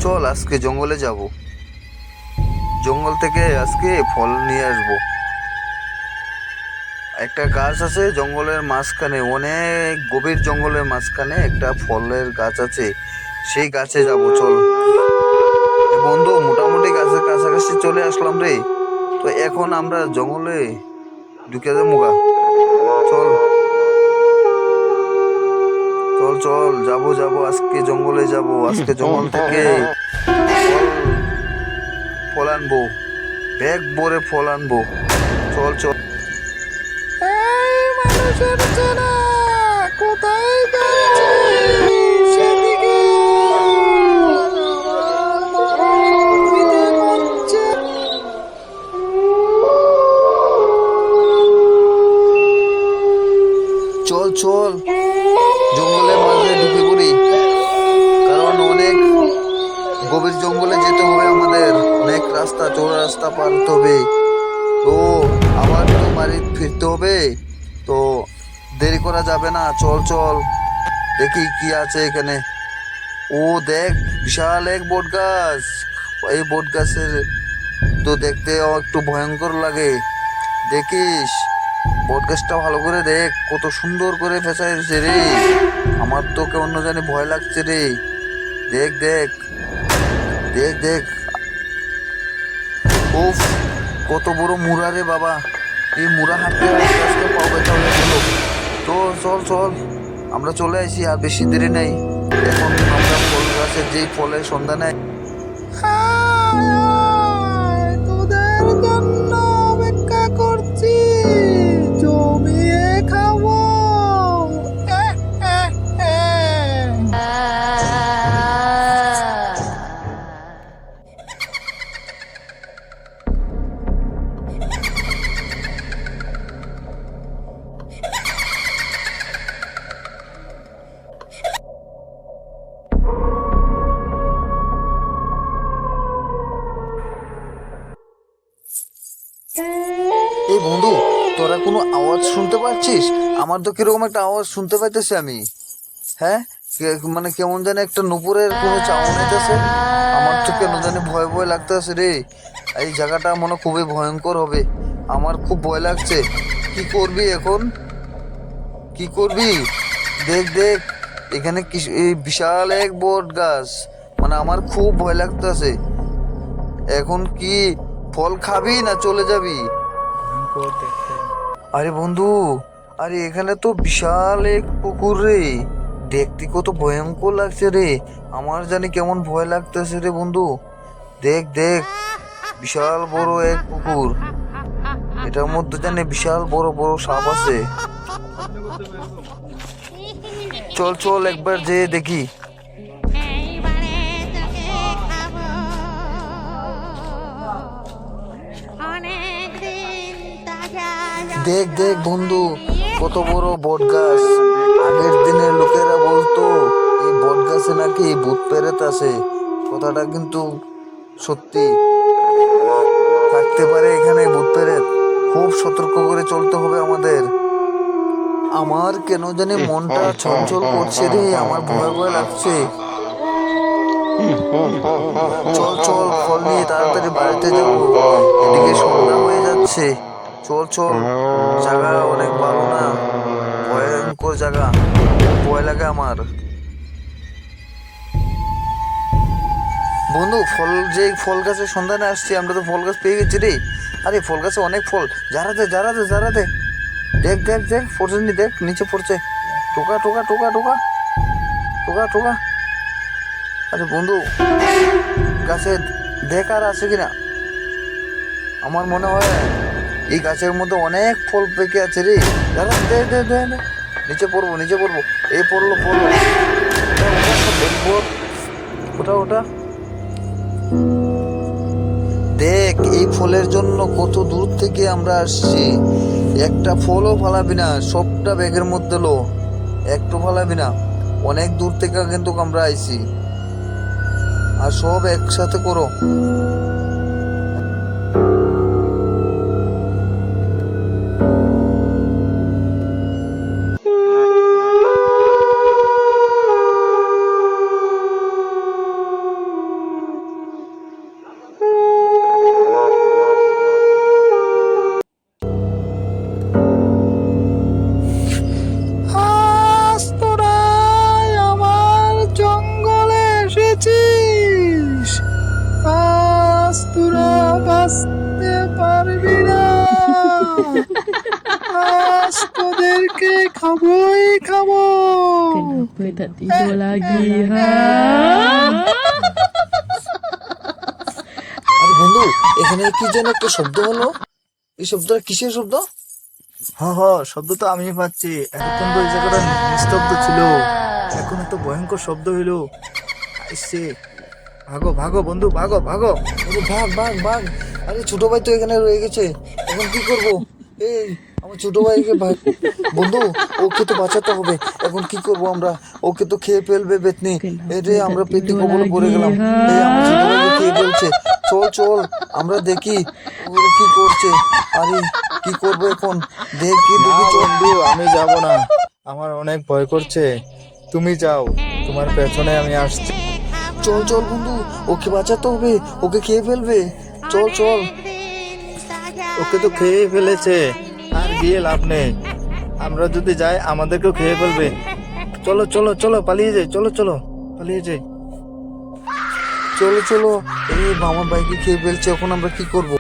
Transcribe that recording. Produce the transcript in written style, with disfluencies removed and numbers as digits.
চল আজকে জঙ্গলে যাব, জঙ্গল থেকে আজকে ফল নিয়ে আসবো। একটা গাছ আছে জঙ্গলের মাঝখানে, অনেক গভীর জঙ্গলের মাঝখানে একটা ফলের গাছ আছে, সেই গাছে যাব চল। বন্ধু মোটামুটি গাছের কাছাকাছি চলে আসলাম রে। তো এখন আমরা জঙ্গলে ঢুকে যাবো গা। চল চল চল, যাবো যাবো, আজকে জঙ্গলে যাব, আজকে জঙ্গল থেকে ফল ফল আনবো, ব্যাগ ভরে ফল আনবো। চল চল। এই মানুষের ছেলে কোথায় যাচ্ছিস? সেদিকে আয়, আমার বড় খিদে পাচ্ছে। চল চল, জঙ্গলের মাঝে ঢুকে পড়ি, কারণ অনেক গভীর জঙ্গলে যেতে হবে আমাদের, অনেক রাস্তা, চৌড়া রাস্তা পার হতে হবে। তো আবার তো বাড়ি ফিরতে হবে, তো দেরি করা যাবে না। চল চল, দেখি কি আছে এখানে। ও দেখ, বিশাল এক বট গাছ। এই বট গাছের তো দেখতে একটু ভয়ঙ্কর লাগে, দেখিস বট গাছটা ভালো করে দেখ, কত সুন্দর করে ফেঁচাইছে রে। আমার তো কেমন জানি ভয় লাগছে রে। দেখ দেখ দেখ দেখ, উফ, কত বড় মুড়া রে বাবা। এই মুড়া হাঁটতে হাঁটতে আজকে পাও ব্যথা হয়ে গেল। তো চল চল, আমরা চলে আসি, আর বেশি দেরি নাই। এখন আমরা ফল গাছের যেই ফলের সন্ধানে। আয়, আয়, তোদের জন্য অপেক্ষা করছি, জমিয়ে খাবো। এহ, এহ, এহ। এই বন্ধু, তোরা কোনো আওয়াজ শুনতে পাচ্ছিস? আমার তো কিরকম একটা আওয়াজ শুনতে পাইতেছি আমি। হ্যাঁ, মানে কেমন জানি একটা নুপুরের কোনো চাউন হইতেছে। আমার তো কেন জানি ভয় ভয় লাগতেছে রে। এই জায়গাটা মনে হয় খুবই ভয়ঙ্কর হবে, আমার খুব ভয় লাগছে। কি করবি এখন, কি করবি? দেখ দেখ, এখানে কি এই বিশাল এক বট গাছ, মানে আমার খুব ভয় লাগতেছে। এখন কি ফল খাবি না চলে যাবি? আরে বন্ধু, আরে এখানে তো বিশাল এক পুকুর রে, দেখতে কত ভয়ঙ্কর লাগছে রে। আমার জানি কেমন ভয় লাগতেছে রে বন্ধু। দেখ দেখ, বিশাল বড় এক পুকুর, এটার মধ্যে জানি বিশাল বড় বড় সাপ আছে। চল চল, একবার যেয়ে দেখি। এইবারে তোকে খাবো অনেকদিন তাজা দেখ দেখ বন্ধু, কত বড় বট গাছ। আগের দিনের লোকেরা বলতো এই বট গাছে নাকি ভূত প্রেত আছে, কথাটা কিন্তু সত্যি থাকতে পারে এখানে ভূত প্রেত। খুব সতর্ক করে চলতে হবে আমাদের। আমার কেন জানি মনটা ছলছল করছে রে, আমার ভয় ভয় লাগছে। চল চল, ফল নিয়ে তাড়াতাড়ি বাড়িতে যাবো, এদিকে সন্ধ্যা হয়ে যাচ্ছে। চল চল, জায়গা অনেক ভালো না, ভয়ঙ্কর জায়গা, খুব ভয় লাগে আমার। বন্ধু, যে ফল গাছের সন্ধানে আসছি আমরা, তো ফল গাছ পেয়ে গেছি রে। আরে ফল গাছে অনেক ফল, যারা দে যারা দে যারা দে। দেখ দেখ দেখ, পড়ছেনি, দেখ নিচে পড়ছে, টোকা টোকা টোকা টোকা টোকা টোকা। আরে বন্ধু, গাছে দেখ আর আছে কিনা। আমার মনে হয় এই গাছের মধ্যে অনেক ফল পেকে আছে রে। দাঁড়া, দে দে দে দে। নিচে পড়বো নিচে পড়বো, এই পড়লো পড়লো, ওটা ওটা। দেখ, এই ফলের জন্য কত দূর থেকে আমরা আসছি, একটা ফলও ফালাবি না, সবটা ব্যাগের মধ্যে লো, একটু ফালাবি না। অনেক দূর থেকে কিন্তু আমরা আইছি, আর সব একসাথে করো। আজ তোদেরকে খাবোই খাবো। Kenapa tak tidur lagi, ha? আরে বন্ধু, এখানে কি যেন একটা শব্দ হলো। এই শব্দটা কিসের শব্দ? শব্দ তো আমি পাচ্ছি। এতক্ষণ তো এই জায়গাটা নিস্তব্ধ ছিল, এখন এত ভয়ঙ্কর শব্দ হইলো। আইসে, ভাগো ভাগো বন্ধু, ভাগো ভাগো। আরে ভাগ ভাগ ভাগ। আরে ছোট ভাই তো এখানে রয়ে গেছে, এখন কি করব? এই আমার ছোট ভাইকে ভাগ। বন্ধু, ওকে তো বাঁচাতে হবে। এখন কি করব আমরা? ওকে তো খেয়ে ফেলবে পেতনি। এই রে, আমরা পেতনি কবলে পড়ে গেলাম। এই আমার ছোট ভাইকে খেয়ে ফেলছে। চল চল, আমরা দেখি ও কি করছে। আরে কি করবো এখন? দেখি না দেখি, চল। বন্ধু, আমি যাব না, আমার অনেক ভয় করছে। তুমি যাও, তোমার পেছনে আমি আসছি। চল চল বন্ধু, ওকে বাঁচাতে হবে, ওকে খেয়ে ফেলবে। চল চল। ওকে তো খেয়ে ফেলেছে, আর গিয়ে লাভ নেই। আমরা যদি যাই আমাদেরকেও খেয়ে ফেলবে। চলো চলো চলো, পালিয়ে যাই, চলো চলো পালিয়ে যাই। চলো চলো। এই আমার বাইকে খেয়ে ফেলছে, এখন আমরা কি করব?